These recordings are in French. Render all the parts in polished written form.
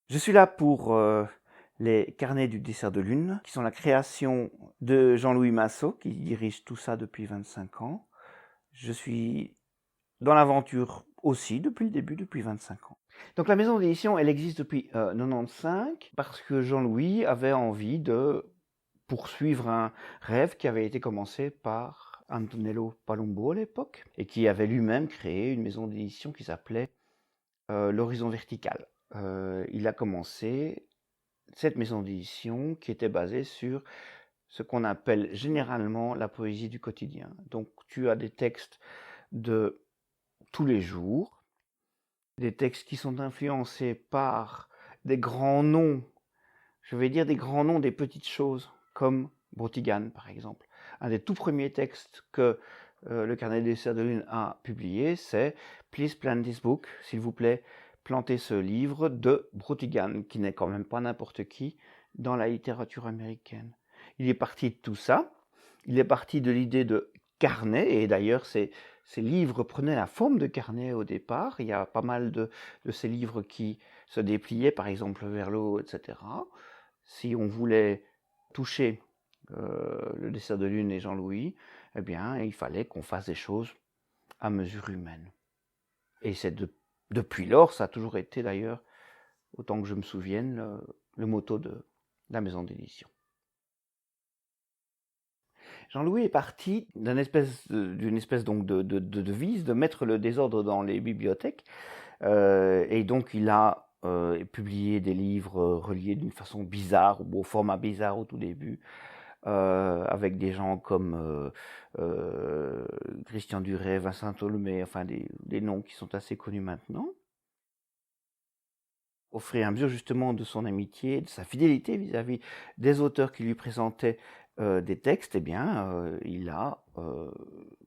Je suis là pour les carnets du dessert de lune, qui sont la création de Jean-Louis Massot, qui dirige tout ça depuis 25 ans. Je suis dans l'aventure aussi depuis le début, depuis 25 ans. Donc la maison d'édition, elle existe depuis 95, parce que Jean-Louis avait envie de poursuivre un rêve qui avait été commencé par Antonello Palumbo à l'époque, et qui avait lui-même créé une maison d'édition qui s'appelait L'Horizon Vertical. Il a commencé cette maison d'édition qui était basée sur ce qu'on appelle généralement la poésie du quotidien. Donc tu as des textes de tous les jours, des textes qui sont influencés par des grands noms, je vais dire des grands noms des petites choses, comme Brotigan par exemple. Un des tout premiers textes que le carnet des desserts de lune a publié, c'est Please plant this book, s'il vous plaît, plantez ce livre de Brotigan, qui n'est quand même pas n'importe qui dans la littérature américaine. Il est parti de tout ça, il est parti de l'idée de carnet, et d'ailleurs ces livres prenaient la forme de carnet au départ. Il y a pas mal de ces livres qui se dépliaient, par exemple vers le haut, etc. Si on voulait toucher le dessert de lune et Jean-Louis, eh bien, il fallait qu'on fasse des choses à mesure humaine. Et c'est depuis lors, ça a toujours été d'ailleurs, autant que je me souvienne, le motto de la maison d'édition. Jean-Louis est parti d'une espèce donc de devise de mettre le désordre dans les bibliothèques, et donc il a publié des livres reliés d'une façon bizarre, ou au format bizarre au tout début, avec des gens comme Christian Duret, Vincent Tolomé, enfin des noms qui sont assez connus maintenant. Au fur et à mesure justement de son amitié, de sa fidélité vis-à-vis des auteurs qui lui présentaient des textes, eh bien, il a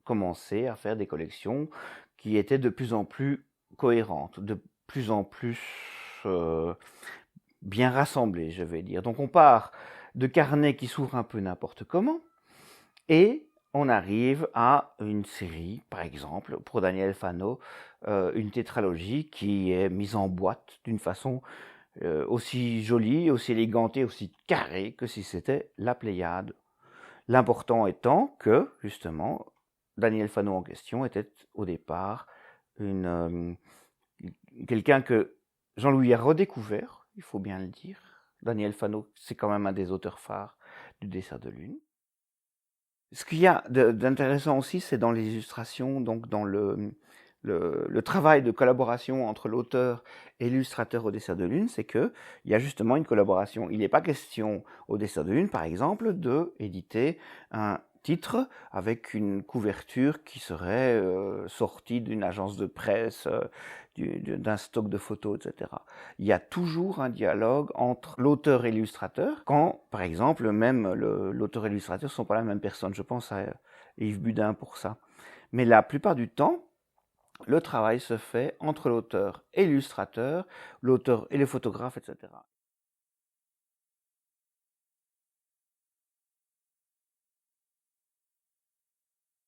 commencé à faire des collections qui étaient de plus en plus cohérentes, de plus en plus bien rassemblées, je vais dire. Donc on part de carnets qui s'ouvrent un peu n'importe comment, et on arrive à une série, par exemple, pour Daniel Fano, une tétralogie qui est mise en boîte d'une façon aussi jolie, aussi élégante et aussi carrée que si c'était la Pléiade. L'important étant que, justement, Daniel Fano en question était au départ quelqu'un que Jean-Louis a redécouvert, il faut bien le dire. Daniel Fano, c'est quand même un des auteurs phares du dessert de lune. Ce qu'il y a d'intéressant aussi, c'est dans les illustrations, donc dans le travail de collaboration entre l'auteur et l'illustrateur au dessert de lune, c'est qu'il y a justement une collaboration. Il n'est pas question au dessert de lune, par exemple, d'éditer un titre avec une couverture qui serait sortie d'une agence de presse, d'un stock de photos, etc. Il y a toujours un dialogue entre l'auteur et l'illustrateur, quand, par exemple, même l'auteur et l'illustrateur ne sont pas la même personne. Je pense à Yves Budin pour ça. Mais la plupart du temps, le travail se fait entre l'auteur et l'illustrateur, l'auteur et le photographe, etc.